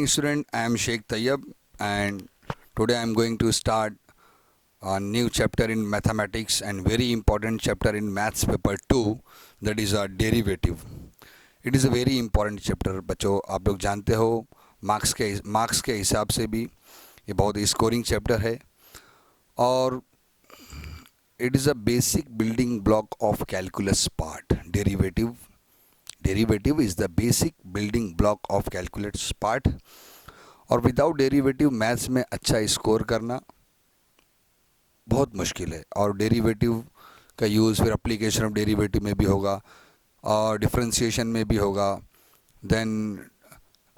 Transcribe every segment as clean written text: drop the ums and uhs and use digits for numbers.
morning, student. I am Sheikh Tayyab, and today I am going to start a new chapter in mathematics and very important chapter in maths paper 2, that is a derivative. It is a very important chapter. बच्चों, आप लोग जानते हो marks के हिसाब से भी ये बहुत स्कोरिंग चैप्टर है और it is a basic building block of calculus part. Derivative is the basic building block of calculus part. और विदाउट डेरिवेटिव मैथ्स में अच्छा स्कोर करना बहुत मुश्किल है. और डेरिवेटिव का यूज़ फिर एप्लीकेशन ऑफ डेरिवेटिव में भी होगा और डिफरेंशिएशन में भी होगा, देन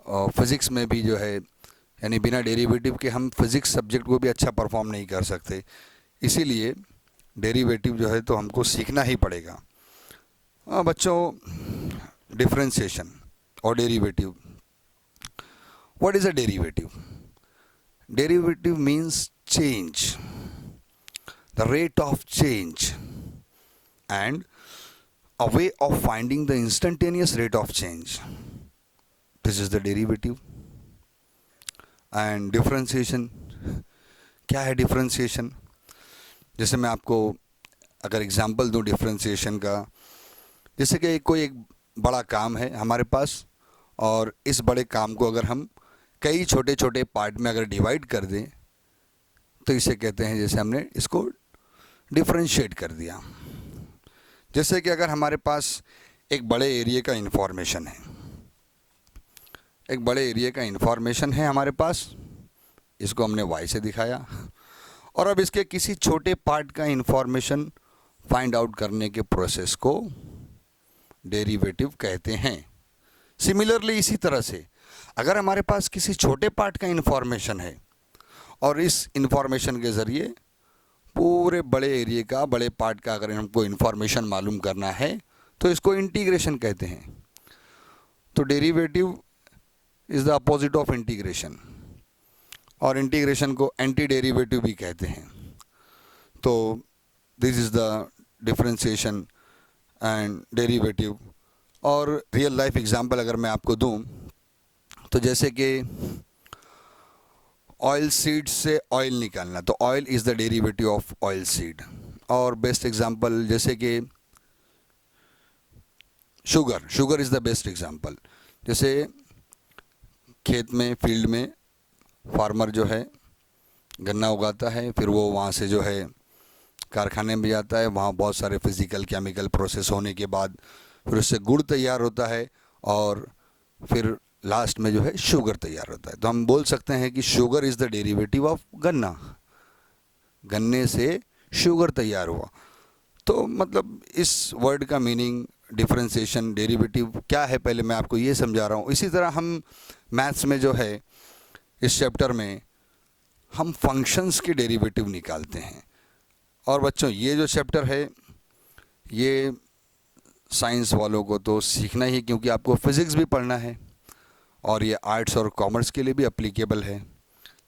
फिज़िक्स में भी जो है, यानी बिना डेरिवेटिव के हम फिज़िक्स सब्जेक्ट को भी अच्छा परफॉर्म नहीं कर सकते. इसीलिए डेरिवेटिव जो है तो हमको सीखना ही पड़ेगा. बच्चों, डिफरेंशिएशन और derivative. What is a derivative? Derivative means change, the rate of change, and a way of finding the instantaneous rate of change. This is the derivative. And differentiation. क्या है differentiation? जैसे मैं आपको अगर एग्जांपल दूं differentiation का, जैसे कि कोई एक बड़ा काम है हमारे पास और इस बड़े काम को अगर हम कई छोटे छोटे पार्ट में अगर डिवाइड कर दें तो इसे कहते हैं, जैसे हमने इसको डिफरेंशिएट कर दिया. जैसे कि अगर हमारे पास एक बड़े एरिया का इंफॉर्मेशन है हमारे पास, इसको हमने y से दिखाया, और अब इसके किसी छोटे पार्ट का इंफॉर्मेशन फाइंड आउट करने के प्रोसेस को डेरिवेटिव कहते हैं. सिमिलरली इसी तरह से अगर हमारे पास किसी छोटे पार्ट का इंफॉर्मेशन है और इस इंफॉर्मेशन के ज़रिए पूरे बड़े एरिया का, बड़े पार्ट का अगर हमको इंफॉर्मेशन मालूम करना है तो इसको इंटीग्रेशन कहते हैं. तो derivative is the opposite of integration, और इंटीग्रेशन को एंटी डेरिवेटिव भी कहते हैं. तो this is the differentiation and derivative. और रियल लाइफ एग्जांपल अगर मैं आपको दूं तो जैसे कि ऑयल सीड से ऑयल निकालना, तो oil is the derivative of oil seed. और बेस्ट एग्जांपल जैसे कि sugar is the best example. जैसे खेत में, फील्ड में फार्मर जो है गन्ना उगाता है, फिर वो वहाँ से जो है कारखाने में जाता है, वहाँ बहुत सारे फिज़िकल केमिकल प्रोसेस होने के बाद फिर उससे गुड़ तैयार होता है और फिर लास्ट में जो है शुगर तैयार होता है. तो हम बोल सकते हैं कि sugar is the derivative of गन्ना. गन्ने से शुगर तैयार हुआ. तो मतलब इस वर्ड का मीनिंग डिफरेंशिएशन, डेरिवेटिव क्या है, पहले मैं आपको ये समझा रहा हूँ. इसी तरह हम मैथ्स में जो है इस चैप्टर में हम फंक्शंस के डेरिवेटिव निकालते हैं. और बच्चों, ये जो चैप्टर है ये साइंस वालों को तो सीखना ही, क्योंकि आपको फिज़िक्स भी पढ़ना है और ये आर्ट्स और कॉमर्स के लिए भी एप्लीकेबल है.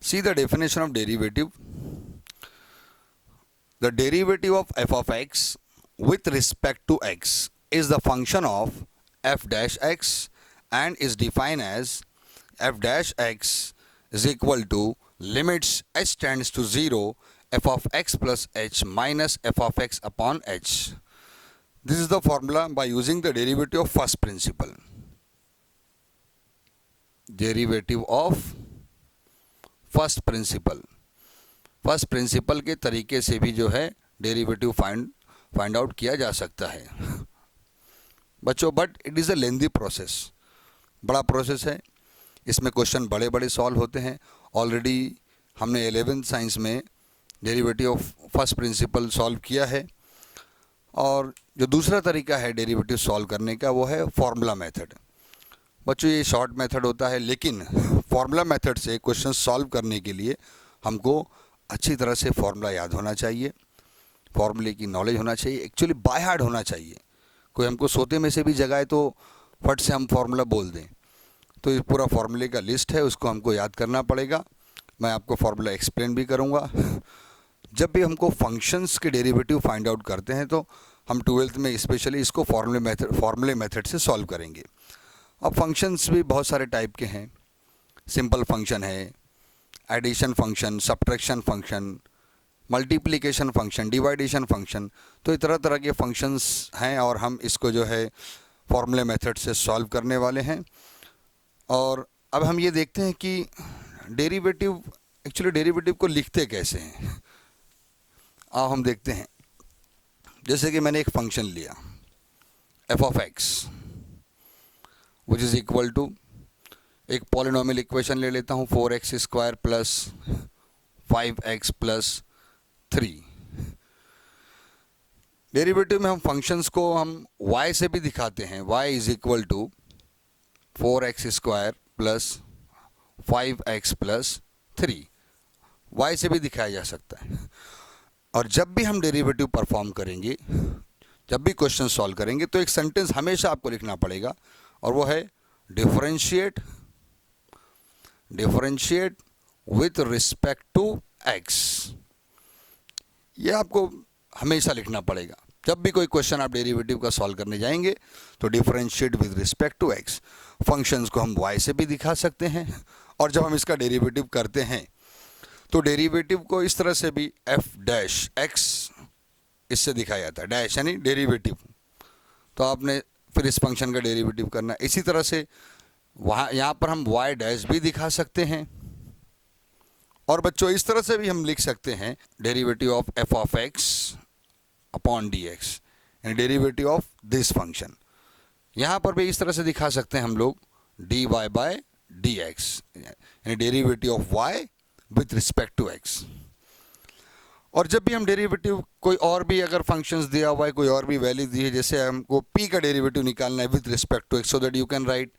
See the definition of derivative. The derivative of F of X with respect to X is the function of F dash X and is defined as F dash X is equal to limits h tends to 0 f of x plus h minus f of x upon h. This is the formula by using the derivative of first principle. Derivative of first principle. First principle के तरीके से भी जो है derivative find out किया जा सकता है बच्चों, but it is a lengthy process. बड़ा प्रोसेस है, इसमें क्वेश्चन बड़े बड़े सॉल्व होते हैं. ऑलरेडी हमने 11th साइंस में derivative of first principle solve किया है. और जो दूसरा तरीका है डेरिवेटिव सॉल्व करने का वो है फार्मूला मेथड. बच्चों, ये शॉर्ट मेथड होता है, लेकिन फार्मूला मेथड से क्वेश्चन सॉल्व करने के लिए हमको अच्छी तरह से फार्मूला याद होना चाहिए, फार्मूले की नॉलेज होना चाहिए, एक्चुअली बाय हार्ट होना चाहिए. कोई हमको सोते में से भी जगाए तो फट से हम फार्मूला बोल दें. तो ये पूरा फार्मूले का लिस्ट है, उसको हमको याद करना पड़ेगा. मैं आपको फार्मूला एक्सप्लेन भी करूँगा. जब भी हमको फंक्शंस के डेरिवेटिव फाइंड आउट करते हैं तो हम 12th में स्पेशली इसको फार्मूले मेथड से सॉल्व करेंगे. अब फंक्शंस भी बहुत सारे टाइप के हैं. सिंपल फंक्शन है, addition function, subtraction function, multiplication function, division function. तो तरह तरह के फंक्शंस हैं और हम इसको जो है फॉर्मूले मेथड से सॉल्व करने वाले हैं। और अब हम ये देखते हैं कि डेरिवेटिव, एक्चुअली डेरिवेटिव को लिखते कैसे हैं। आओ हम देखते हैं। जैसे कि मैंने एक फंक्शन लिया F of x which is equal to, एक पॉलिनोमियल इक्वेशन ले लेता हूँ 4x² plus 5x plus 3। Derivative में हम फंक्शंस को हम y से भी दिखाते हैं, y is equal to 4x² plus 5x plus 3, y से भी दिखाया जा सकता है। और जब भी हम डेरिवेटिव परफॉर्म करेंगे, जब भी क्वेश्चन सॉल्व करेंगे, तो एक सेंटेंस हमेशा आपको लिखना पड़ेगा और वो है differentiate with respect to x। ये आपको हमेशा लिखना पड़ेगा। जब भी कोई क्वेश्चन आप डेरिवेटिव का सॉल्व करने जाएंगे तो differentiate with respect to x। Functions को हम y से भी दिखा सकते हैं और जब हम इसका डेरिवेटिव करते हैं तो डेरिवेटिव को इस तरह से भी f डैश x इससे दिखाया जाता है, डैश यानी डेरिवेटिव। तो आपने फिर इस फंक्शन का डेरिवेटिव करना है। इसी तरह से यहाँ पर हम y डैश भी दिखा सकते हैं। और बच्चों इस तरह से भी हम लिख सकते हैं derivative of f of x upon dx, यानी डेरिवेटिव ऑफ दिस फंक्शन। यहाँ पर भी इस तरह से दिखा सकते हैं हम लोग dy बाय dx, यानी derivative of y with respect to x। और जब भी हम डेरिवेटिव कोई और भी अगर फंक्शंस दिया हुआ है, कोई और भी वैल्यू दी है, जैसे हमको p का डेरिवेटिव निकालना है with respect to x, so that you can write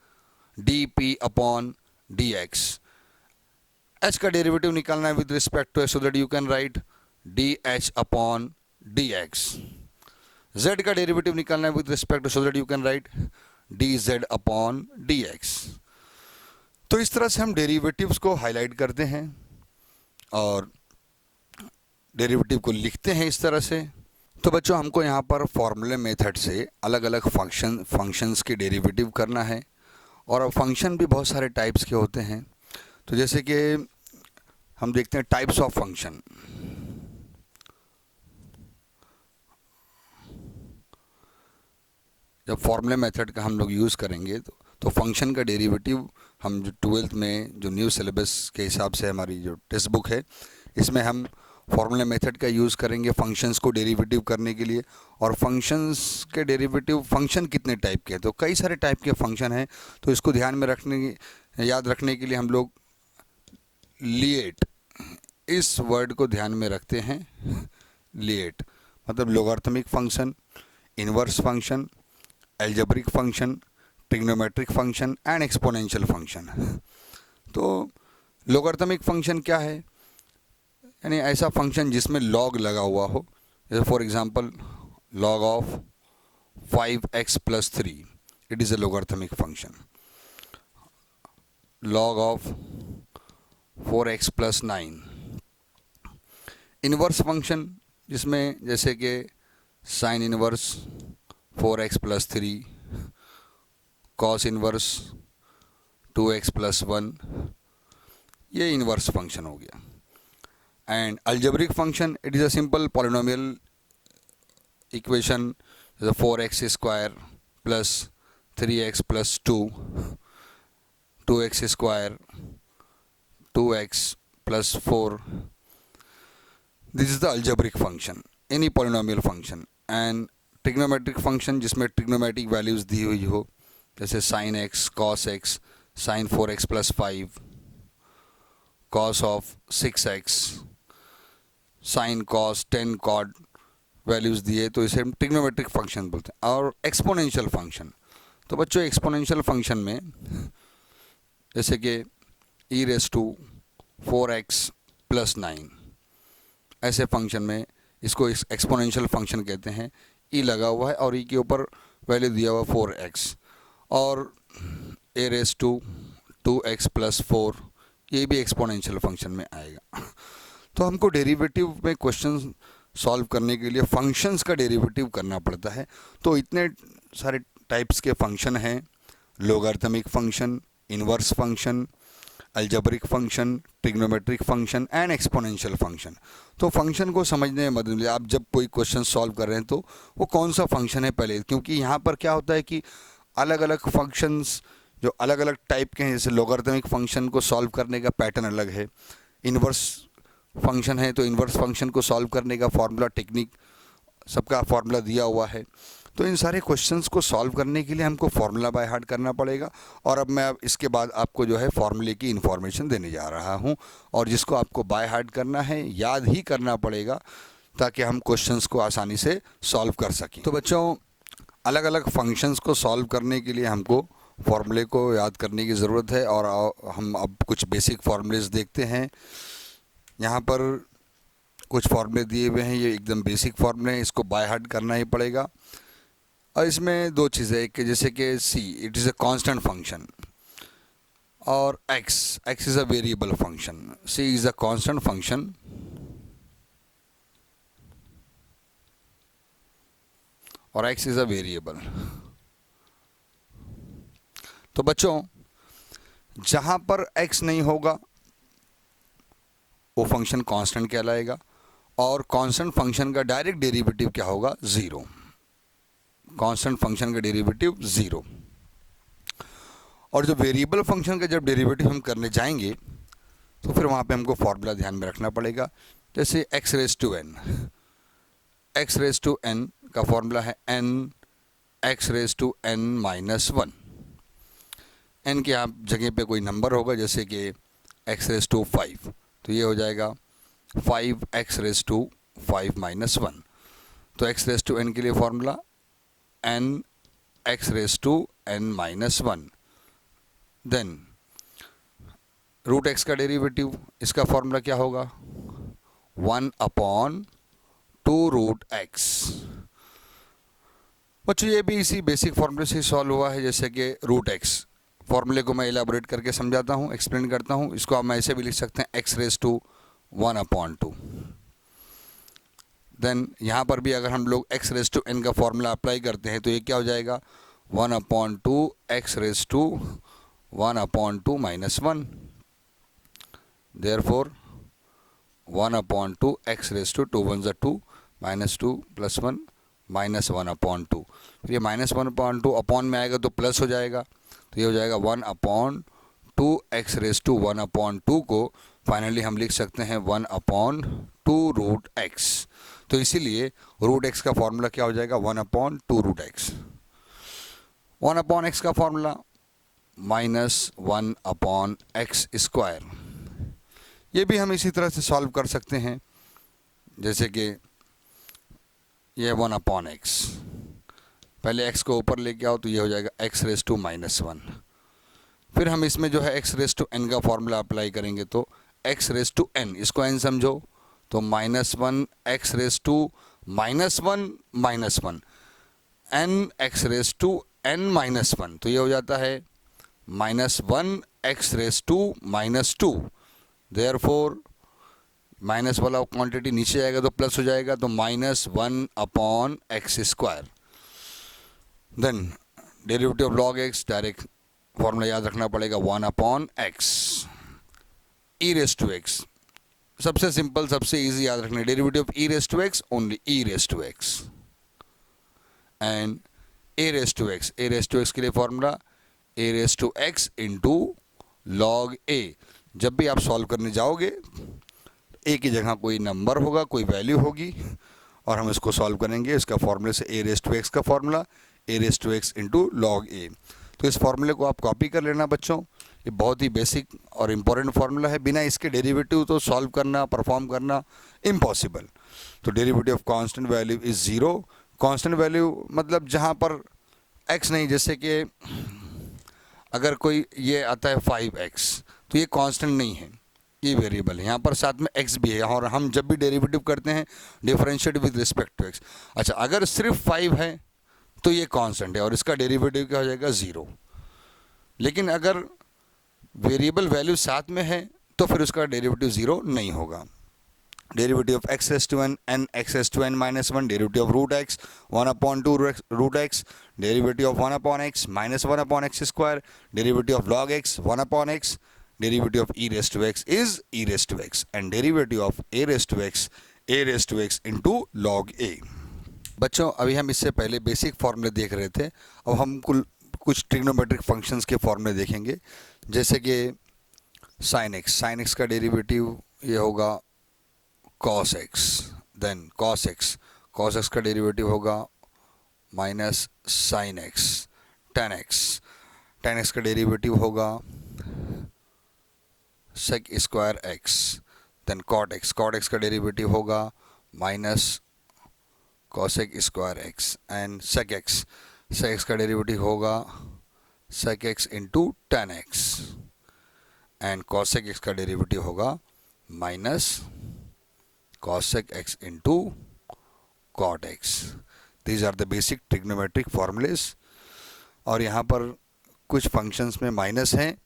dp upon dx। h का डेरिवेटिव निकालना है with respect to x, so that you can write dh upon dx। z का डेरिवेटिव निकालना है with respect to, so that you can write dz upon dx। तो इस तरह से हम डेरिवेटिव्स को हाईलाइट करते हैं और डेरिवेटिव को लिखते हैं इस तरह से। तो बच्चों हमको यहाँ पर फॉर्मूले मेथड से अलग अलग फंक्शंस के डेरिवेटिव करना है। और अब फंक्शन भी बहुत सारे टाइप्स के होते हैं। तो जैसे कि हम देखते हैं टाइप्स ऑफ फंक्शन। जब फॉर्मूले मेथड का हम लोग यूज़ करेंगे तो फंक्शन का डेरिवेटिव हम जो 12th में जो न्यू सिलेबस के हिसाब से हमारी जो टेक्स्ट बुक है, इसमें हम फॉर्मूला मेथड का यूज़ करेंगे फंक्शंस को डेरिवेटिव करने के लिए। और फंक्शंस के डेरिवेटिव, फंक्शन कितने टाइप के हैं, तो कई सारे टाइप के फंक्शन हैं। तो इसको ध्यान में याद रखने के लिए हम लोग लिएट, इस वर्ड को ध्यान में रखते हैं। लिएट मतलब logarithmic function, inverse function, algebraic function, trigonometric function and exponential function. तो लोगारिथमिक फंक्शन क्या है, यानी ऐसा फंक्शन जिसमें लॉग लगा हुआ हो। जैसे for example log of 5x plus 3, it is a logarithmic function. Log of 4x plus 9, inverse function जिसमें जैसे कि sine inverse 4x plus 3, cos inverse 2x plus 1, ये इनवर्स फंक्शन हो गया। And algebraic function, it is a simple polynomial equation, जैसे 4x² plus 3x plus 2, 2x², 2x plus 4, this is the algebraic function, any polynomial function. And trigonometric function जिसमें trigonometric values दी हुई हो, जैसे sine x, cos x, sine 4x plus 5, cos of 6x, sine cos 10 cot values दिए, तो इसे हम trigonometric function बोलते हैं। और एक्सपोनेंशियल फंक्शन, तो बच्चों एक्सपोनेंशियल फंक्शन में जैसे कि e⁴x प्लस 9, ऐसे फंक्शन में इसको एक्सपोनेंशियल फंक्शन कहते हैं। ई लगा हुआ है और ई के ऊपर वैल्यू दिया हुआ 4x, और a⁴2x प्लस 4, ये भी एक्सपोनेंशियल फंक्शन में आएगा। तो हमको डेरिवेटिव में क्वेश्चन सॉल्व करने के लिए फंक्शंस का डेरिवेटिव करना पड़ता है। तो इतने सारे टाइप्स के फंक्शन हैं, logarithmic function, inverse function, algebraic function, trigonometric function and exponential function. तो फंक्शन को समझने में मदद मिले, आप जब कोई क्वेश्चन सॉल्व कर रहे हैं तो वो कौन सा फंक्शन है पहले, क्योंकि यहाँ पर क्या होता है कि अलग अलग फंक्शंस जो अलग अलग टाइप के हैं, जैसे लॉगरिथमिक फंक्शन को सॉल्व करने का पैटर्न अलग है, इन्वर्स फंक्शन है तो इन्वर्स फंक्शन को सॉल्व करने का फार्मूला, टेक्निक, सबका फार्मूला दिया हुआ है। तो इन सारे क्वेश्चंस को सॉल्व करने के लिए हमको फार्मूला बाय हार्ट करना पड़ेगा। और अब मैं इसके बाद आपको जो है फार्मूले की इन्फॉर्मेशन देने जा रहा हूं, और जिसको आपको बाय हार्ट करना है, याद ही करना पड़ेगा, ताकि हम क्वेश्चंस को आसानी से सॉल्व कर सकें। तो बच्चों, अलग अलग फंक्शंस को सॉल्व करने के लिए हमको फार्मूले को याद करने की ज़रूरत है। और हम अब कुछ बेसिक फार्मूलेस देखते हैं। यहाँ पर कुछ फार्मूले दिए हुए हैं, ये एकदम बेसिक फार्मूले हैं, इसको बाय हार्ट करना ही पड़ेगा। और इसमें दो चीज़ें, एक जैसे कि c it is a constant function, और x is a variable function. C is a constant function और एक्स इज़ अ वेरिएबल। तो बच्चों, जहाँ पर एक्स नहीं होगा वो फंक्शन कांस्टेंट कहलाएगा, और कांस्टेंट फंक्शन का डायरेक्ट डेरिवेटिव क्या होगा? ज़ीरो। कांस्टेंट फंक्शन का डेरिवेटिव ज़ीरो। और जो वेरिएबल फंक्शन का जब डेरिवेटिव हम करने जाएंगे तो फिर वहाँ पे हमको फार्मूला ध्यान में रखना पड़ेगा। जैसे x raise to n, x raise to n का फार्मूला है n x raise to n minus 1। n के आप जगह पे कोई नंबर होगा, जैसे कि x रेज़ टू 5, तो ये हो जाएगा 5x रेज़ टू 5 माइनस 1। तो x रेज़ टू n के लिए formula n x raise to n minus 1। Then root x का डेरिवेटिव, इसका फार्मूला क्या होगा? 1/2 रूट x। बच्चों, ये भी इसी बेसिक फार्मूले से सॉल्व हुआ है। जैसे कि रूट x, फार्मूले को मैं एलाबोरेट करके समझाता हूँ, एक्सप्लेन करता हूँ। इसको आप ऐसे भी लिख सकते हैं x रेज़ टू 1/2। देन यहाँ पर भी अगर हम लोग x रेज़ टू n का फार्मूला अप्लाई करते हैं तो ये क्या हो जाएगा? 1/2 x raise to 1/2 minus 1। Therefore 1/2 x raise to 2 1 2 minus 2 plus 1 minus 1/2। फिर ये माइनस 1/2 अपॉन में आएगा तो प्लस हो जाएगा, तो ये हो जाएगा 1/2 x रेज़ टू 1/2 को फाइनली हम लिख सकते हैं 1/2 रूट x। तो इसीलिए रूट x का फार्मूला क्या हो जाएगा? 1/2 रूट x। 1/x का फार्मूला माइनस 1/x स्क्वायर। ये भी हम इसी तरह से सॉल्व कर सकते हैं, जैसे कि ये 1/x, पहले x को ऊपर लेके आओ तो ये हो जाएगा x रेज़ टू माइनस 1। फिर हम इसमें जो है x रेज़ टू n का फार्मूला अप्लाई करेंगे तो x रेज़ टू n, इसको n समझो तो minus 1 x raise to minus 1 minus 1 n x raise to n minus 1, तो ये हो जाता है minus 1 x raise to minus 2। Therefore minus वाला क्वांटिटी नीचे जाएगा तो प्लस हो जाएगा, तो minus 1/x square. Then derivative of log x, direct formula याद रखना पड़ेगा 1/x। e raise to x, सबसे सिंपल, सबसे इजी याद रखना, derivative of e raise to x only e raise to x। And a raise to x, a raise to x के लिए formula a raise to x into log a। जब भी आप solve करने जाओगे a की जगह कोई नंबर होगा, कोई वैल्यू होगी, और हम इसको सॉल्व करेंगे। इसका फॉर्मूले से a रेज़ टू x का formula a raise to x into log a। तो इस फॉर्मूले को आप कॉपी कर लेना बच्चों, ये बहुत ही बेसिक और इम्पोर्टेंट फार्मूला है। बिना इसके डेरिवेटिव तो सॉल्व करना, परफॉर्म करना इम्पॉसिबल। तो derivative of constant value is zero. Constant value मतलब जहाँ पर x नहीं, जैसे कि अगर कोई ये आता है 5x, तो ये कांस्टेंट नहीं है, ये वेरिएबल है। यहाँ पर साथ में x भी है, और हम जब भी डेरिवेटिव करते हैं differentiate with respect to x। अच्छा, अगर सिर्फ 5 है तो ये कांस्टेंट है और इसका डेरिवेटिव क्या हो जाएगा? ज़ीरो। लेकिन अगर वेरिएबल वैल्यू साथ में है तो फिर उसका डेरिवेटिव ज़ीरो नहीं होगा। Derivative of x raise to n n x raise to n minus 1, derivative of root x 1/2 root x, derivative of 1/x minus 1/x square, derivative of log x 1/x, derivative of e raised to x is e raised to x and derivative of a raised to x into log a। बच्चों अभी हम इससे पहले basic फॉर्मूले देख रहे थे, अब हम कुछ ट्रिग्नोमेट्रिक फंक्शंस के फॉर्मूले देखेंगे। जैसे कि साइन एक्स का डेरिवेटिव ये होगा cos x, then cos x का डेरिवेटिव होगा minus sine x, tan X का डेरिवेटिव होगा sec square X, then cot X का डेरिवेटिव होगा minus cosec square x, and sec X का डेरिवेटिव होगा sec x into tan x, and cosec X का derivative होगा minus cosec X into cot X. These are the basic trigonometric formulae. और यहाँ पर कुछ फंक्शंस में माइनस हैं,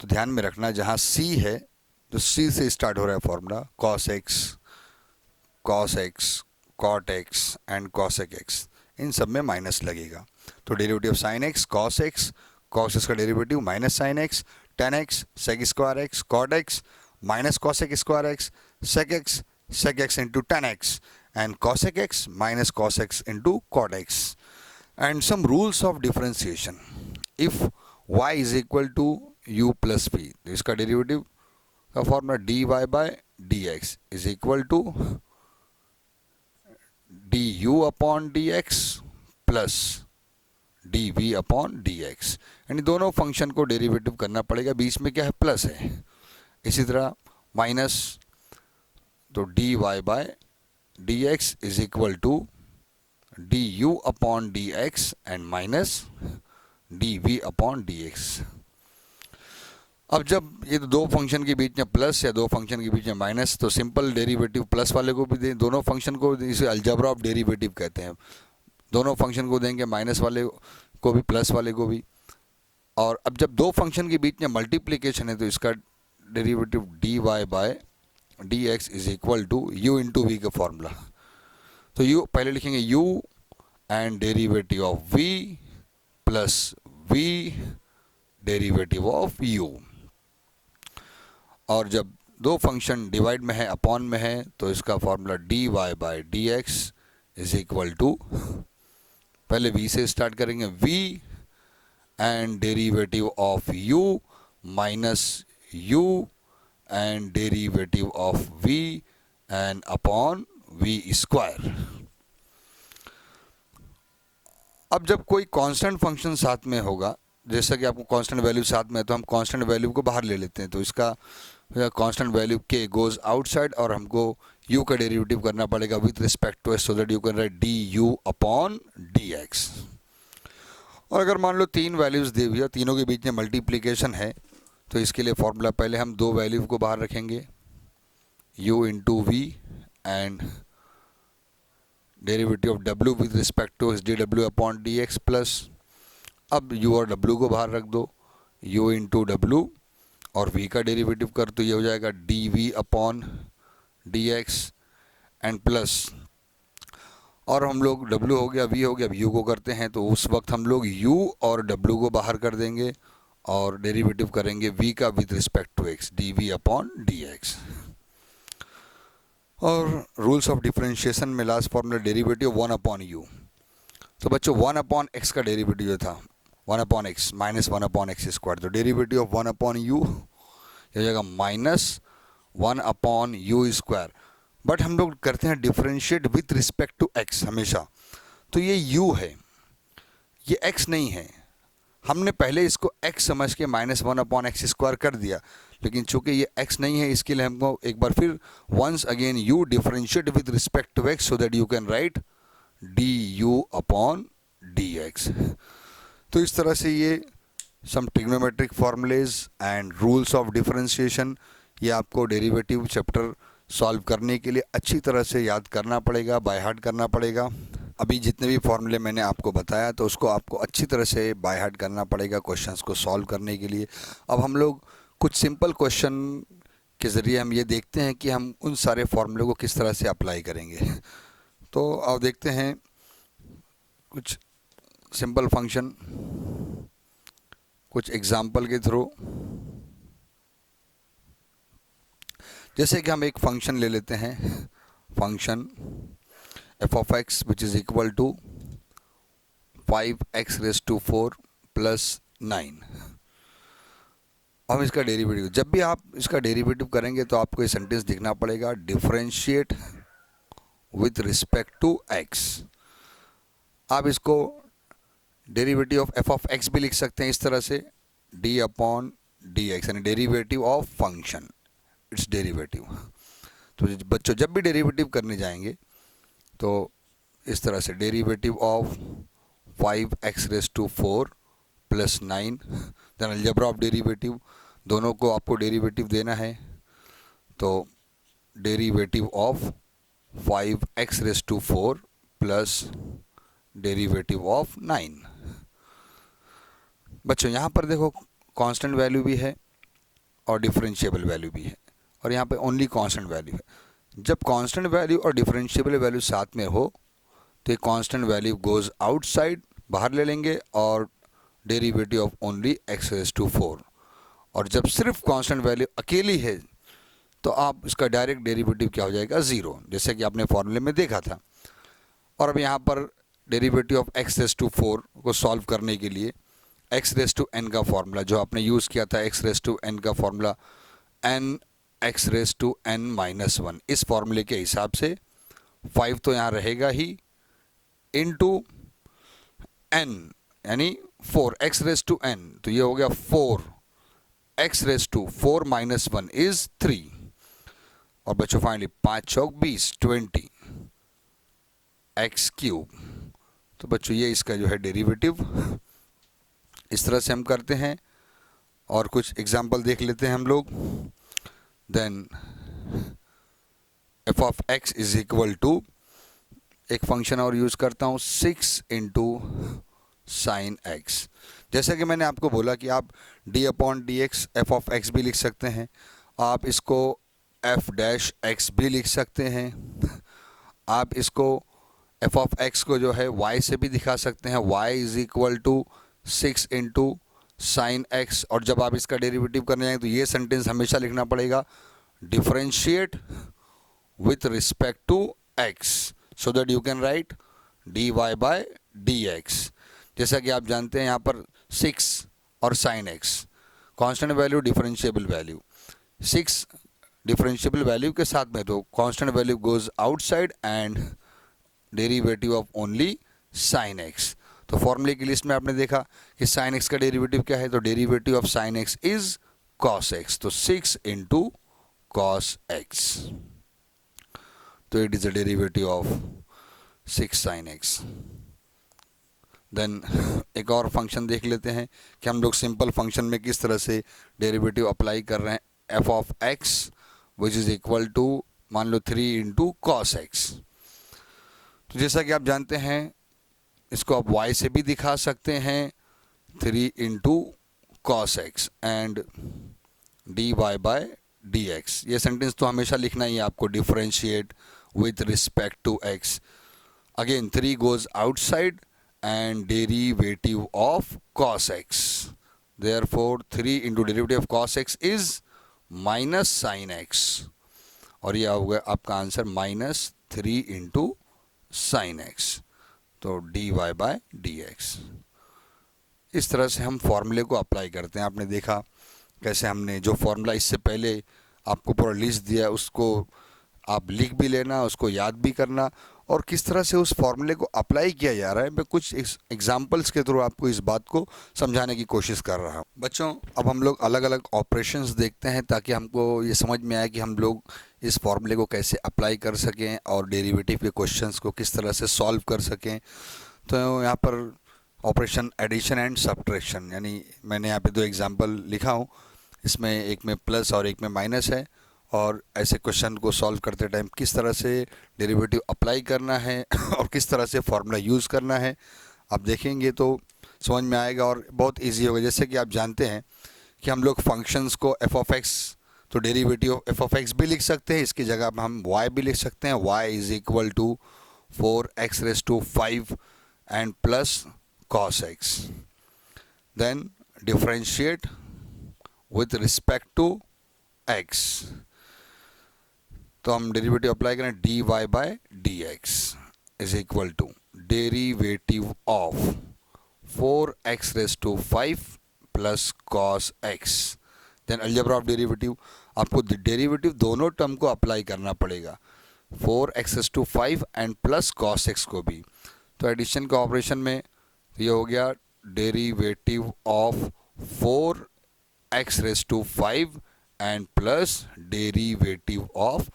तो ध्यान में रखना जहाँ c है तो c से स्टार्ट हो रहा है formula, cos x, cot x and cosec x, इन सब में माइनस लगेगा। तो derivative sine x, cos x का derivative minus sine x, tan x, sec square x, cot x minus cosec square x, sec x into tan x, and cosec x minus cos x into cot x. And some rules of differentiation, if y is equal to u plus v, तो इसका derivative का formula dy by dx is equal to du upon dx plus dv upon dx। यानी दोनों function को derivative करना पड़ेगा, बीच में क्या है प्लस है। इसी तरह माइनस, तो dy by dx is equal to du upon dx and minus dv upon dx। अब जब ये दो फंक्शन के बीच में प्लस या दो फंक्शन के बीच में माइनस, तो सिंपल डेरिवेटिव प्लस वाले को भी दें, दोनों फंक्शन को, इसे अलजेब्रा ऑफ डेरिवेटिव कहते हैं। दोनों फंक्शन को देंगे, माइनस वाले को भी प्लस वाले को भी। और अब जब दो फंक्शन के बीच में मल्टीप्लिकेशन है, तो इसका derivative dy by dx is equal to u into v का फॉर्मूला। तो u पहले लिखेंगे u and derivative of v plus v derivative of u। और जब दो फंक्शन डिवाइड में है, अपॉन में है, तो इसका formula dy by dx is equal to, पहले v से स्टार्ट करेंगे, v and derivative of u minus u and derivative of v and upon v square. अब जब कोई कांस्टेंट फंक्शन साथ में होगा, जैसा कि आपको कांस्टेंट वैल्यू साथ में है, तो हम कांस्टेंट वैल्यू को बाहर ले लेते हैं। तो इसका constant value k goes outside, और हमको u का डेरिवेटिव करना पड़ेगा with respect to s, so that you can write du upon dx। और अगर मान लो तीन वैल्यूज़ दी हुई है, तीनों के बीच में मल्टीप्लिकेशन है, तो इसके लिए फॉर्मूला पहले हम दो वैल्यू को बाहर रखेंगे, u into v and derivative of w with respect to s dw upon dx plus, अब u और w को बाहर रख दो, u इंटू डब्लू और v का डेरिवेटिव कर, तो ये हो जाएगा dv upon dx and plus, और हम लोग w हो गया, v हो गया, अब u को करते हैं, तो उस वक्त हम लोग u और w को बाहर कर देंगे और डेरिवेटिव करेंगे v का with respect to x, dv upon dx। और रूल्स ऑफ डिफरेंशिएशन में last formula derivative 1 upon u। तो बच्चों 1 अपॉन x का डेरिवेटिव जो था 1 upon x minus 1 upon x square, तो डेरिवेटिव ऑफ 1 अपॉन यू ये हो जाएगा minus 1 upon u square. But हम लोग करते हैं differentiate with respect to x हमेशा, तो ये u है, ये x नहीं है। हमने पहले इसको x समझ के माइनस 1 अपॉन एक्स स्क्वायर कर दिया, लेकिन चूंकि ये x नहीं है, इसके लिए हमको एक बार फिर once again u differentiate with respect to x, so that you can write du upon dx। तो इस तरह से ये some trigonometric formulae and rules of differentiation, ये आपको डेरिवेटिव चैप्टर सॉल्व करने के लिए अच्छी तरह से याद करना पड़ेगा, बाय हार्ट करना पड़ेगा। अभी जितने भी फॉर्मूले मैंने आपको बताया, तो उसको आपको अच्छी तरह से बाय हार्ट करना पड़ेगा क्वेश्चंस को सॉल्व करने के लिए। अब हम लोग कुछ सिंपल क्वेश्चन के ज़रिए हम ये देखते हैं कि हम उन सारे फॉर्मूले को किस तरह से अप्लाई करेंगे। तो अब देखते हैं कुछ सिंपल फंक्शन कुछ एग्जाम्पल के थ्रू। जैसे कि हम एक फंक्शन ले लेते हैं, function f of x which is equal to 5x⁴ plus 9। हम इसका डेरिवेटिव, जब भी आप इसका डेरिवेटिव करेंगे तो आपको ये सेंटेंस लिखना पड़ेगा, differentiate with respect to x. आप इसको derivative of F of x भी लिख सकते हैं इस तरह से, डी अपॉन डी एक्स, यानी derivative of function, it's derivative. तो बच्चों जब भी डेरिवेटिव करने जाएंगे तो इस तरह से, derivative of 5x⁴ plus 9, then algebra of derivative, दोनों को आपको डेरिवेटिव देना है। तो derivative of 5x⁴ plus derivative of 9। बच्चों यहाँ पर देखो कांस्टेंट वैल्यू भी है और डिफरेंशिएबल वैल्यू भी है, और यहाँ पे ओनली कांस्टेंट वैल्यू है। जब कांस्टेंट वैल्यू और डिफरेंशिएबल वैल्यू साथ में हो तो ये कांस्टेंट वैल्यू गोज़ आउटसाइड, बाहर ले लेंगे, और डेरिवेटिव ऑफ ओनली x⁴। और जब सिर्फ कांस्टेंट वैल्यू अकेली है तो आप इसका डायरेक्ट डेरिवेटिव क्या हो जाएगा, 0, जैसे कि आपने फॉर्मूले में देखा था। और अब यहाँ पर डेरिवेटिव ऑफ x⁴ को सॉल्व करने के लिए x⁴n का फॉर्मूला जो आपने यूज़ किया था, x⁴n का फॉर्मूला n x⁴n-1, इस फॉर्मूले के हिसाब से 5 तो यहाँ रहेगा ही, इनटू n यानी 4 x⁴n, तो ये हो गया 4 x⁴ -1 इज 3। और बच्चों फाइनली 5 चौक 20, 20 x³। तो बच्चों ये इसका जो है डेरिवेटिव, इस तरह से हम करते हैं। और कुछ एग्जाम्पल देख लेते हैं हम लोग। Then f of x is equal to, एक फंक्शन और यूज़ करता हूँ, 6 × sin x। जैसा कि मैंने आपको बोला कि आप d upon d x F of x भी लिख सकते हैं, आप इसको f' भी लिख सकते हैं, आप इसको एफ ऑफ एक्स को जो है y से भी दिखा सकते हैं, y is equal to 6 × sin x। और जब आप इसका डेरिवेटिव करने जाएंगे तो ये सेंटेंस हमेशा लिखना पड़ेगा, differentiate with respect to x, so that you can write dy/dx। जैसा कि आप जानते हैं यहाँ पर 6 और sin x constant value, differentiable value, 6 differentiable value के साथ में, तो constant value goes outside and derivative of only sin x। तो फॉर्मूले की लिस्ट में आपने देखा कि sin x का डेरिवेटिव क्या है, तो derivative of sin x is cos x, तो 6 × cos x, तो it is the derivative of 6 sin x। Then एक और फंक्शन देख लेते हैं कि हम लोग सिंपल फंक्शन में किस तरह से डेरिवेटिव अप्लाई कर रहे हैं। F of x which is equal to, मान लो 3 × cos x। तो जैसा कि आप जानते हैं इसको आप y से भी दिखा सकते हैं, 3 × cos x एंड dy/dx। ये सेंटेंस तो हमेशा लिखना ही है आपको, differentiate with respect to x। Again 3 goes outside and derivative of cos x, therefore 3 × derivative of cos x is minus sin x, और यह होगा आपका आंसर -3 × sin x, तो dy/dx। इस तरह से हम फॉर्मूले को अप्लाई करते हैं। आपने देखा कैसे हमने जो फॉर्मूला इससे पहले आपको पूरा लिस्ट दिया उसको आप लिख भी लेना, उसको याद भी करना, और किस तरह से उस फॉर्मूले को अप्लाई किया जा रहा है, मैं कुछ एग्जांपल्स के थ्रू आपको इस बात को समझाने की कोशिश कर रहा हूँ। बच्चों अब हम लोग अलग अलग ऑपरेशंस देखते हैं ताकि हमको ये समझ में आए कि हम लोग इस फॉर्मूले को कैसे अप्लाई कर सकें और डेरिवेटिव के क्वेश्चंस को किस तरह से सॉल्व कर सकें। तो यहाँ पर ऑपरेशन एडिशन एंड सब्ट्रैक्शन, यानी मैंने यहाँ पे 2 एग्जाम्पल लिखा हूँ, इसमें एक में प्लस और एक में माइनस है, और ऐसे क्वेश्चन को सॉल्व करते टाइम किस तरह से डेरिवेटिव अप्लाई करना है और किस तरह से फॉर्मूला यूज़ करना है, आप देखेंगे तो समझ में आएगा और बहुत इजी होगा। जैसे कि आप जानते हैं कि हम लोग फंक्शंस को एफ ऑफ एक्स, तो derivative of F of x भी लिख सकते हैं, इसकी जगह हम y भी लिख सकते हैं, y is equal to 4x⁵ and plus cos x। Then differentiate with respect to x। तो हम डेरिवेटिव अप्लाई करें, d y by d x is equal to derivative of 4x raise to 5 plus cos x. Then algebra of derivative, आपको derivative दोनों term को apply करना पड़ेगा, 4x raise to 5 and plus cos x को भी। तो addition के operation में ये हो गया derivative of 4x raise to 5 and plus derivative of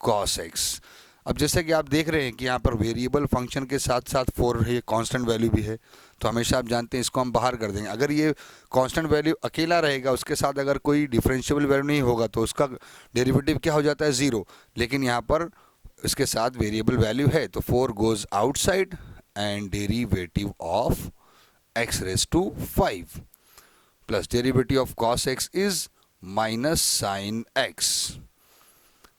cos x. अब जैसे कि आप देख रहे हैं कि यहाँ पर वेरिएबल फंक्शन के साथ साथ 4 है, कांस्टेंट वैल्यू भी है, तो हमेशा आप जानते हैं इसको हम बाहर कर देंगे। अगर ये कांस्टेंट वैल्यू अकेला रहेगा, उसके साथ अगर कोई डिफरेंशिएबल वैल्यू नहीं होगा तो उसका डेरिवेटिव क्या हो जाता है, 0। लेकिन यहाँ पर इसके साथ वेरिएबल वैल्यू है तो 4 goes outside and derivative of x raise to 5 plus derivative of cos x is minus sine x।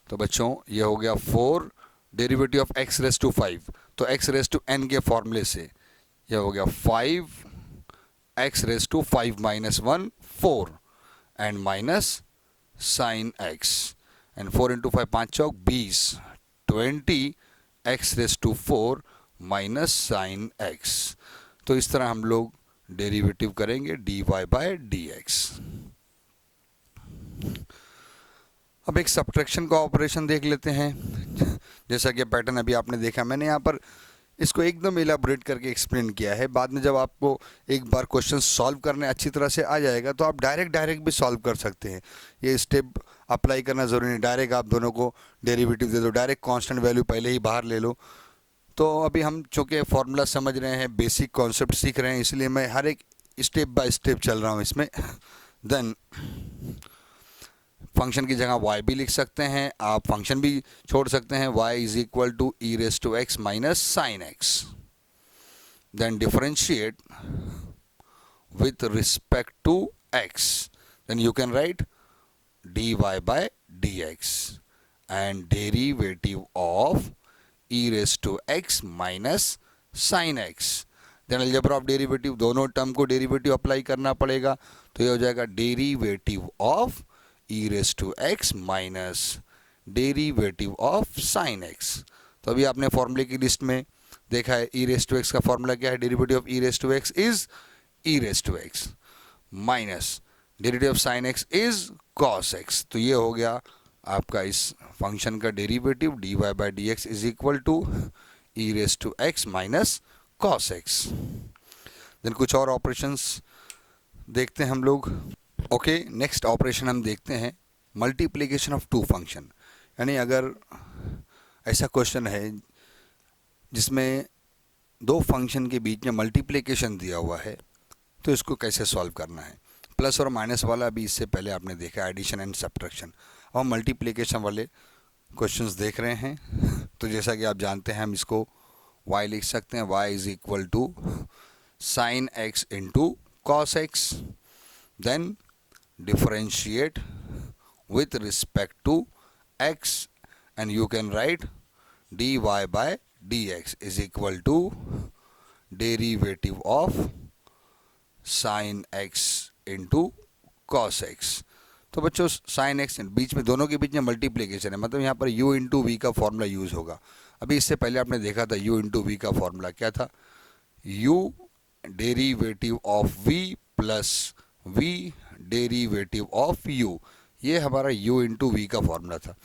तो बच्चों ये हो गया 4 derivative of x raise to 5, तो x रेज टू n के फॉर्मूले से ये हो गया 5 x raise to 5 minus 1 4 and minus sine x and 4 into 5 5 चौक 20 20 x raise to 4 minus sine x। तो इस तरह हम लोग डेरिवेटिव करेंगे dy बाय dx। अब एक सब्ट्रैक्शन का ऑपरेशन देख लेते हैं। जैसा कि पैटर्न अभी आपने देखा, मैंने यहाँ पर इसको एकदम इलाबोरेट करके एक्सप्लेन किया है। बाद में जब आपको एक बार क्वेश्चन सॉल्व करने अच्छी तरह से आ जाएगा तो आप डायरेक्ट भी सॉल्व कर सकते हैं। ये स्टेप अप्लाई करना ज़रूरी नहीं, डायरेक्ट आप दोनों को डेरिवेटिव दे दो, डायरेक्ट कांस्टेंट वैल्यू पहले ही बाहर ले लो। तो अभी हम चूँकि फार्मूला समझ रहे हैं, बेसिक कॉन्सेप्ट सीख रहे हैं, इसलिए मैं हर एक स्टेप बाय स्टेप चल रहा हूँ इसमें। देन फंक्शन की जगह y भी लिख सकते हैं, आप फंक्शन भी छोड़ सकते हैं, y is equal to e raise to x minus sine x. Then differentiate with respect to x, then you can write dy by dx and derivative of e raise to x minus sine x. Then algebra of derivative, दोनों term को derivative apply करना पड़ेगा, तो ये हो जाएगा derivative of e raise to x minus derivative of sine x. तो अभी आपने फॉर्मूले की लिस्ट में देखा है ई रेज टू एक्स का फॉर्मूला क्या है, derivative of e raise to x is e raise to x minus derivative of sine x is cos x. तो ये हो गया आपका इस फंक्शन का derivative d y by d x is equal to e raise to x minus cos x. Then कुछ और operations देखते हैं हम लोग। ओके, नेक्स्ट ऑपरेशन हम देखते हैं मल्टीप्लिकेशन ऑफ टू फंक्शन। यानी अगर ऐसा क्वेश्चन है जिसमें दो फंक्शन के बीच में मल्टीप्लिकेशन दिया हुआ है, तो इसको कैसे सॉल्व करना है। प्लस और माइनस वाला भी इससे पहले आपने देखा, एडिशन एंड सब्ट्रैक्शन। अब हम मल्टीप्लिकेशन वाले क्वेश्चंस देख रहे हैं। तो जैसा कि आप जानते हैं, हम इसको y लिख सकते हैं, y is equal to sine x into cos x. Then differentiate with respect to x and you can write dy by dx is equal to derivative of sin x into cos x। तो बच्चों sin x बीच में, दोनों के बीच में multiplication है, मतलब यहाँ पर u इंटू वी का फॉर्मूला यूज़ होगा। अभी इससे पहले आपने देखा था u इंटू वी का फॉर्मूला क्या था, u derivative of v plus v derivative of u। ये हमारा u इंटू वी का फॉर्मूला था।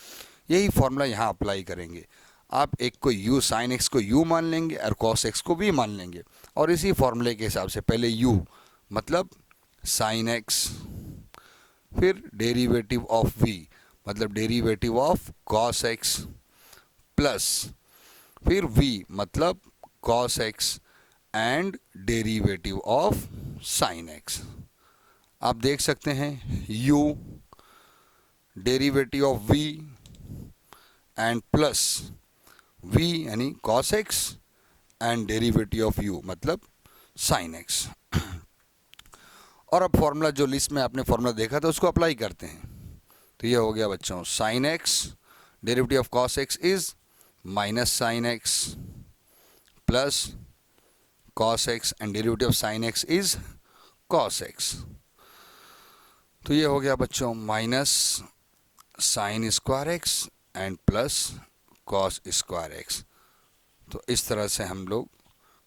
यही फॉर्मूला यहाँ अप्लाई करेंगे। आप एक को u साइन x को u मान लेंगे और cos x को v मान लेंगे, और इसी फॉर्मूले के हिसाब से पहले u मतलब साइन x, फिर डेरिवेटिव ऑफ v मतलब derivative of cos x, plus फिर v मतलब cos x and derivative of sign x। आप देख सकते हैं u derivative of v and plus v यानी cos x and derivative of u मतलब sin x। और अब फॉर्मूला जो लिस्ट में आपने फॉर्मूला देखा था उसको अप्लाई करते हैं। तो ये हो गया बच्चों sin x derivative of cos x is minus sine x plus cos x and derivative of sin x is cos x। तो ये हो गया बच्चों minus sine square x and plus cos square x. तो इस तरह से हम लोग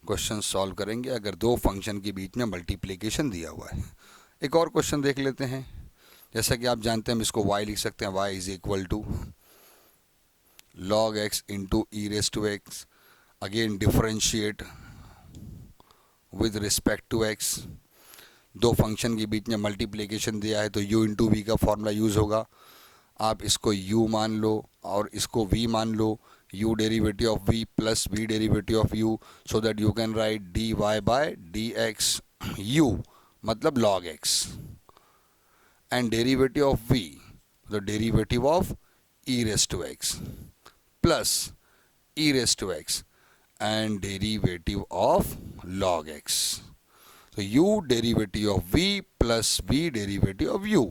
क्वेश्चन सॉल्व करेंगे अगर दो फंक्शन के बीच में मल्टीप्लिकेशन दिया हुआ है। एक और क्वेश्चन देख लेते हैं। जैसा कि आप जानते हैं हम इसको y लिख सकते हैं, y is equal to log x into e raise to x. Again differentiate with respect to x। दो फंक्शन के बीच में मल्टीप्लिकेशन दिया है तो u इंटू वी का फॉर्मूला यूज़ होगा। आप इसको u मान लो और इसको v मान लो। u derivative of v plus v derivative of u, so that you can write dy by dx u मतलब log x, and derivative of v the derivative of e raise to x plus e raise to x and derivative of log x। तो u derivative of v plus v derivative of u।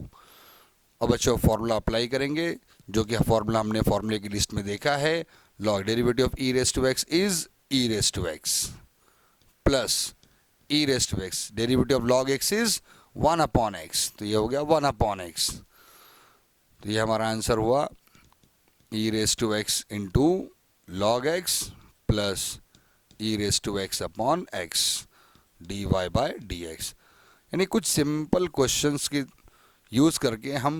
अब बच्चों formula apply करेंगे जो कि formula हमने फॉर्मूले की list में देखा है। log derivative of e raise to x is e raise to x plus e raise to x derivative of log x is 1 upon x। तो ये हो गया 1 अपॉन x। तो ये हमारा आंसर हुआ e raise to x into log x plus e raise to x upon x dy by dx। यानी कुछ सिंपल क्वेश्चंस की यूज़ करके हम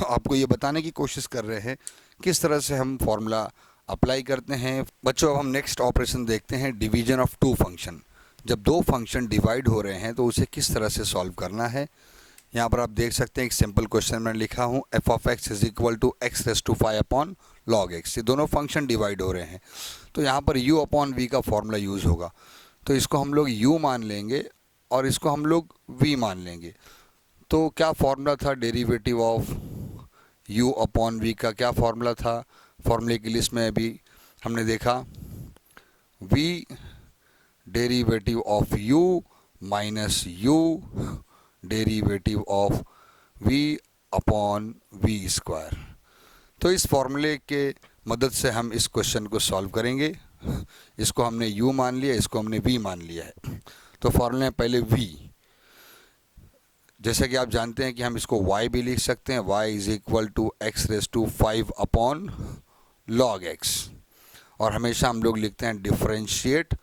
आपको ये बताने की कोशिश कर रहे हैं किस तरह से हम फॉर्मूला अप्लाई करते हैं। बच्चों अब हम नेक्स्ट ऑपरेशन देखते हैं, डिवीजन ऑफ टू फंक्शन। जब दो फंक्शन डिवाइड हो रहे हैं तो उसे किस तरह से सॉल्व करना है। यहाँ पर आप देख सकते हैं एक सिंपल क्वेश्चन मैंने लिखा हूँ, f of x is equal to x raise to 5 upon log x. ये दोनों फंक्शन डिवाइड हो रहे हैं तो यहाँ पर u अपॉन v का फॉर्मूला यूज़ होगा। तो इसको हम लोग u मान लेंगे और इसको हम लोग v मान लेंगे। तो क्या फॉर्मूला था derivative of u upon v का, क्या फॉर्मूला था। फॉर्मूले की लिस्ट में अभी हमने देखा v derivative of u minus u derivative of v upon v square. तो इस फॉर्मूले के मदद से हम इस क्वेश्चन को सॉल्व करेंगे। इसको हमने u मान लिया, इसको हमने v मान लिया है। तो फॉर्मूले में पहले v, जैसे कि आप जानते हैं कि हम इसको y भी लिख सकते हैं, y is equal to x raise to 5 upon log x। और हमेशा हम लोग लिखते हैं differentiate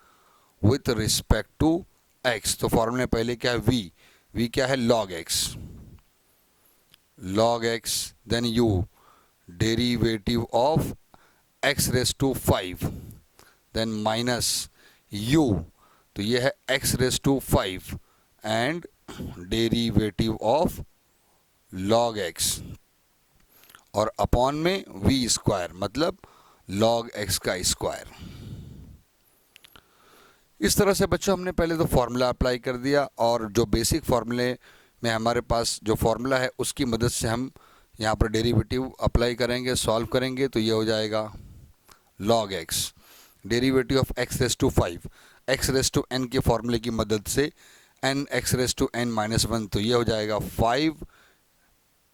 with respect to x। तो फॉर्मूले में पहले क्या है v क्या है log x, then u derivative of x raise to 5, then minus u, तो ये है x raise to 5 and derivative of log x, और अपॉन में v स्क्वायर मतलब log x का स्क्वायर। इस तरह से बच्चों हमने पहले तो फॉर्मूला अप्लाई कर दिया और जो बेसिक फॉर्मूले में हमारे पास जो फॉर्मूला है उसकी मदद से हम यहाँ पर डेरिवेटिव अप्लाई करेंगे, सॉल्व करेंगे। तो ये हो जाएगा log x derivative of x raise to 5, x raise to n के फॉर्मूले की मदद से n x raise to n minus 1। तो ये हो जाएगा 5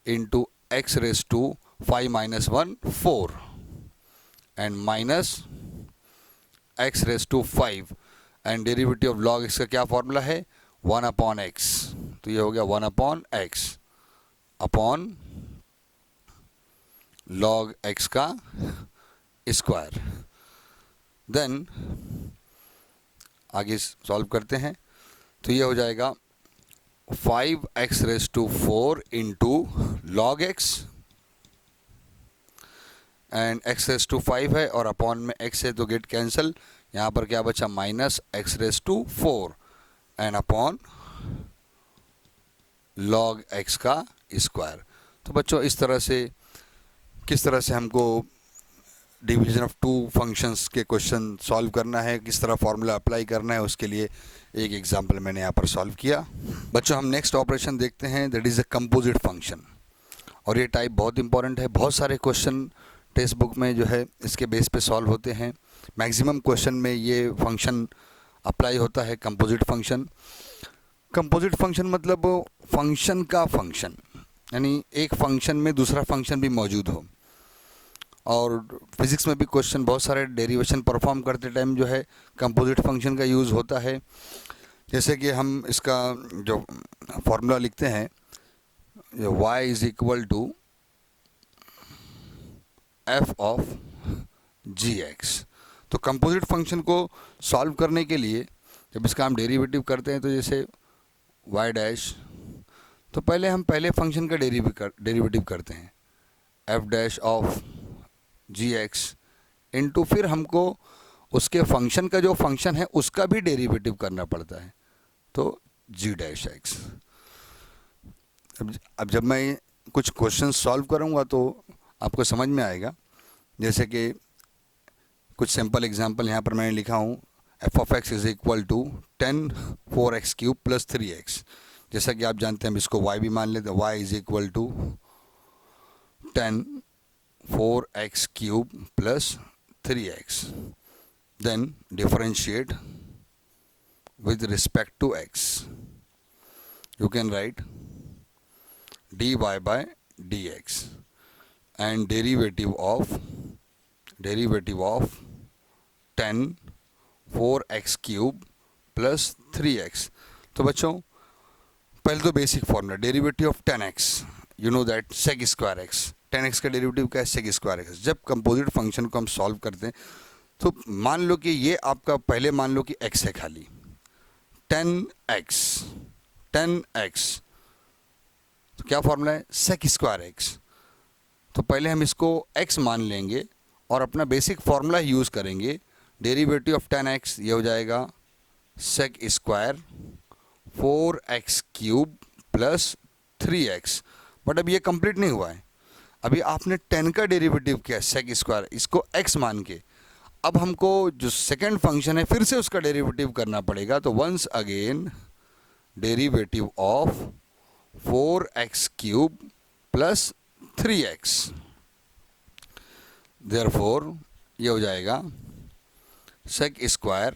into x raise to 5 minus 1 4 and minus x raise to 5 and derivative of log x का क्या फॉर्मूला है 1 अपॉन x। तो ये हो गया 1 upon x upon log x का स्क्वायर। देन आगे सॉल्व करते हैं। तो ये हो जाएगा 5x raise to 4 into log x and x raise to 5 है और अपॉन में x है तो गेट कैंसिल। यहाँ पर क्या बचा minus x raise to 4 and upon log x का स्क्वायर। तो बच्चों इस तरह से किस तरह से हमको डिवीजन ऑफ टू फंक्शंस के क्वेश्चन सॉल्व करना है, किस तरह फार्मूला अप्लाई करना है, उसके लिए एक एग्जांपल मैंने यहाँ पर सॉल्व किया। बच्चों हम नेक्स्ट ऑपरेशन देखते हैं, that is a composite function. और ये टाइप बहुत इंपॉर्टेंट है, बहुत सारे क्वेश्चन टेक्स्ट बुक में जो है इसके बेस पे सॉल्व होते हैं। मैक्सिमम क्वेश्चन में ये फंक्शन अप्लाई होता है, कंपोजिट फंक्शन। कंपोजिट फंक्शन मतलब फंक्शन का फंक्शन, यानी एक फंक्शन में दूसरा फंक्शन भी मौजूद हो। और फिज़िक्स में भी क्वेश्चन बहुत सारे डेरिवेशन परफॉर्म करते टाइम जो है कंपोजिट फंक्शन का यूज़ होता है। जैसे कि हम इसका जो फॉर्मूला लिखते हैं, y is equal to f of g x. तो कंपोजिट फंक्शन को सॉल्व करने के लिए जब इसका हम डेरिवेटिव करते हैं, तो जैसे वाई डैश, तो पहले हम पहले फंक्शन का डेरिवेटिव करते हैं f dash of g x into, फिर हमको उसके फंक्शन का जो फंक्शन है उसका भी डेरिवेटिव करना पड़ता है, तो जी डैश एक्स। अब जब मैं कुछ क्वेश्चन सॉल्व करूंगा तो आपको समझ में आएगा। जैसे कि कुछ सिंपल एग्जांपल यहाँ पर मैंने लिखा हूँ, f of x is equal to 10 4x cube plus 3x। जैसा कि आप जानते हैं, हम इसको y भी मान लेते हैं, y is equal to 10 4x cube plus 3x। Then differentiate with respect to x. You can write dy by dx and derivative of 10 4x cube plus 3x. तो बच्चों, पहले तो basic formula derivative of 10x, you know that sec square x। 10x का derivative क्या है? sec square x। जब composite function को हम सॉल्व करते हैं तो मान लो कि ये आपका, पहले मान लो कि x है खाली 10x, तो क्या फॉर्मूला है? sec square x। तो पहले हम इसको x मान लेंगे और अपना बेसिक फॉर्मूला यूज़ करेंगे। डेरिवेटिव ऑफ 10x ये हो जाएगा sec square 4x cube plus 3x। But अब ये कंप्लीट नहीं हुआ है, अभी आपने 10 का डेरिवेटिव किया sec स्क्वायर, इसको x मान के। अब हमको जो सेकंड फंक्शन है फिर से उसका डेरिवेटिव करना पड़ेगा। तो once again derivative of 4x cube plus 3x। Therefore ये हो जाएगा sec square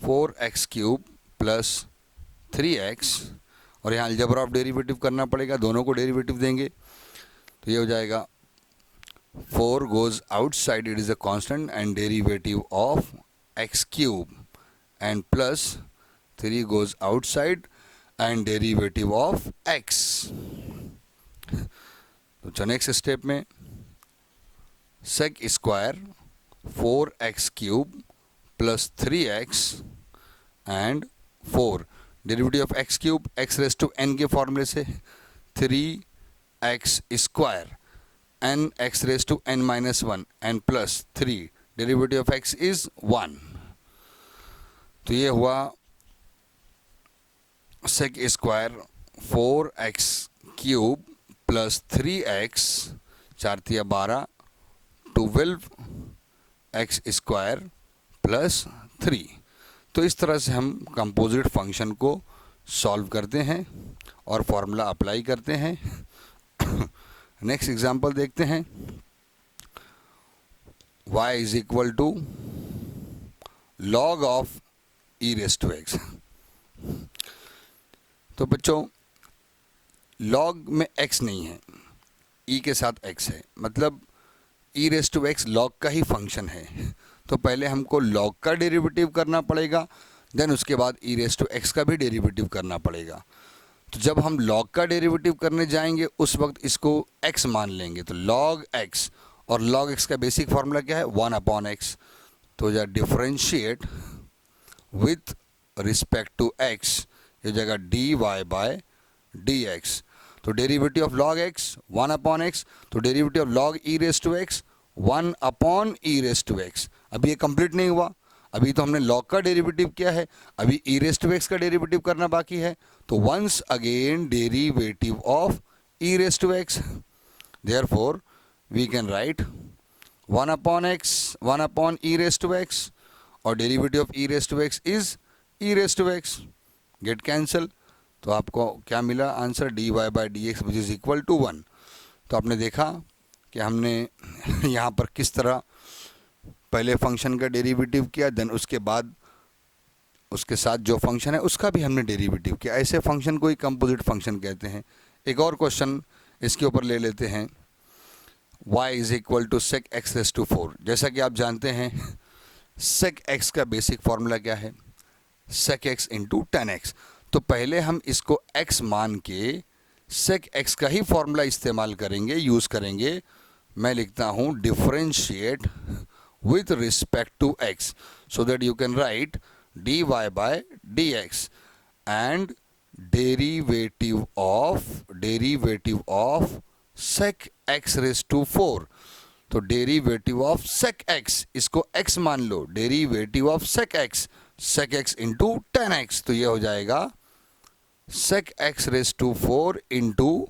4x cube plus 3x, और यहाँ अलजेब्रा ऑफ डेरिवेटिव करना पड़ेगा, दोनों को डेरिवेटिव देंगे। तो ये हो जाएगा 4 goes outside, it is a constant, and derivative of x cube, and plus 3 goes outside and derivative of x. तो नेक्स्ट स्टेप में sec square 4x cube plus 3x and 4 derivative of x cube, x raise to n के फॉर्मूले से 3x square n x raised to n minus 1 and plus 3 derivative of x is 1। तो ये हुआ sec square 4x cube plus 3x 4 तिया 12 12x square plus 3। तो इस तरह से हम कंपोजिट फंक्शन को सॉल्व करते हैं और फॉर्मूला अप्लाई करते हैं। नेक्स्ट एग्जाम्पल देखते हैं। y is equal to log of e raise to x। तो बच्चों, लॉग में x नहीं है, e के साथ x है, मतलब e raise to x log का ही फंक्शन है। तो पहले हमको लॉग का डेरिवेटिव करना पड़ेगा, देन उसके बाद e रेस टू x का भी डेरिवेटिव करना पड़ेगा। तो जब हम log का डेरिवेटिव करने जाएंगे उस वक्त इसको x मान लेंगे, तो log x, और log x का बेसिक फार्मूला क्या है? 1/x। तो या differentiate with respect to x, ये जगह dy बाय dx। तो derivative of log x 1/x, तो derivative of log e raise to x 1/e raise to x। अभी ये कंप्लीट नहीं हुआ, अभी तो हमने log का डेरिवेटिव किया है, अभी e रेस टू x का डेरिवेटिव करना बाकी है। तो once again derivative of e raise to x, therefore we can write 1/x 1/e raise to x, और derivative of e raise to x is e raise to x। Get cancel, तो आपको क्या मिला answer? dy by dx which is equal to 1। तो आपने देखा कि हमने यहाँ पर किस तरह पहले फंक्शन का डेरिवेटिव किया, देन उसके बाद उसके साथ जो फंक्शन है उसका भी हमने डेरिवेटिव किया। ऐसे फंक्शन को ही कंपोजिट फंक्शन कहते हैं। एक और क्वेश्चन इसके ऊपर ले लेते हैं। y is equal to sec x raise to 4। जैसा कि आप जानते हैं sec x का बेसिक फार्मूला क्या है? sec x into 10x। तो पहले हम इसको x मान के sec x का ही फार्मूला इस्तेमाल करेंगे, यूज़ करेंगे। मैं लिखता हूँ differentiate with respect to x, so that you can write dy by dx and derivative of sec x raised to 4. तो डेरिवेटिव ऑफ sec x, इसको x मान लो, derivative of sec x into 10x, तो ये हो जाएगा sec x raised to 4 into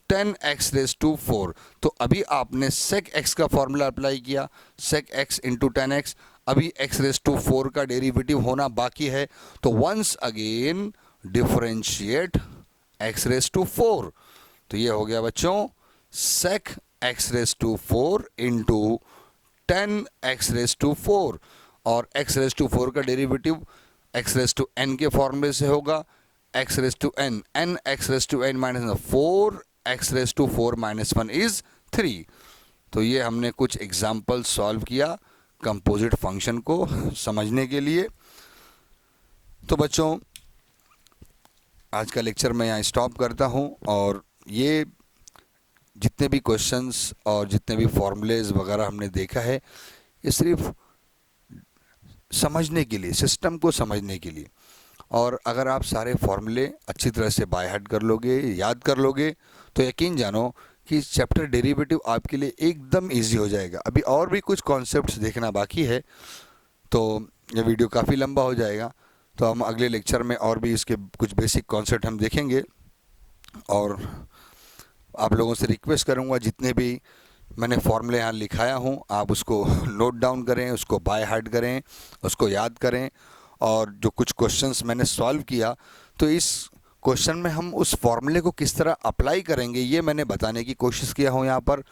10x raised to 4. तो अभी आपने sec x का फॉर्मूला अप्लाई किया, sec x इंटू 10x, अभी x raised to 4 का डेरिवेटिव होना बाकी है, तो once again differentiate x raised to 4. तो ये हो गया बच्चों sec x raised to 4 into 10x raised to 4, और x raised to 4 का derivative x raised to n के फॉर्मूले से होगा, x raised to n, n x raised to n minus 4, x raised to 4 minus 1 is 3. तो ये हमने कुछ एग्जाम्पल सॉल्व किया कंपोजिट फंक्शन को समझने के लिए. तो बच्चों आज का लेक्चर मैं यहाँ स्टॉप करता हूँ, और ये जितने भी क्वेश्चंस और जितने भी फॉर्मूलेज वगैरह हमने देखा है, ये सिर्फ समझने के लिए, सिस्टम को समझने के लिए. और अगर आप सारे फॉर्मूले अच्छी तरह से बाय हार्ट कर लोगे, याद कर लोगे, तो यकीन जानो कि चैप्टर डेरिवेटिव आपके लिए एकदम इजी हो जाएगा. अभी और भी कुछ कॉन्सेप्ट्स देखना बाकी है, तो ये वीडियो काफ़ी लंबा हो जाएगा. तो हम अगले लेक्चर में और भी इसके कुछ बेसिक कॉन्सेप्ट हम देखेंगे. और आप लोगों से रिक्वेस्ट करूंगा, जितने भी मैंने फॉर्मूले यहाँ लिखाया हूँ, आप उसको नोट डाउन करें, उसको बाय हार्ट करें, उसको याद करें. और जो कुछ क्वेश्चंस मैंने सॉल्व किया, तो इस क्वेश्चन में हम उस फॉर्मूले को किस तरह अप्लाई करेंगे, ये मैंने बताने की कोशिश किया हूँ यहाँ पर.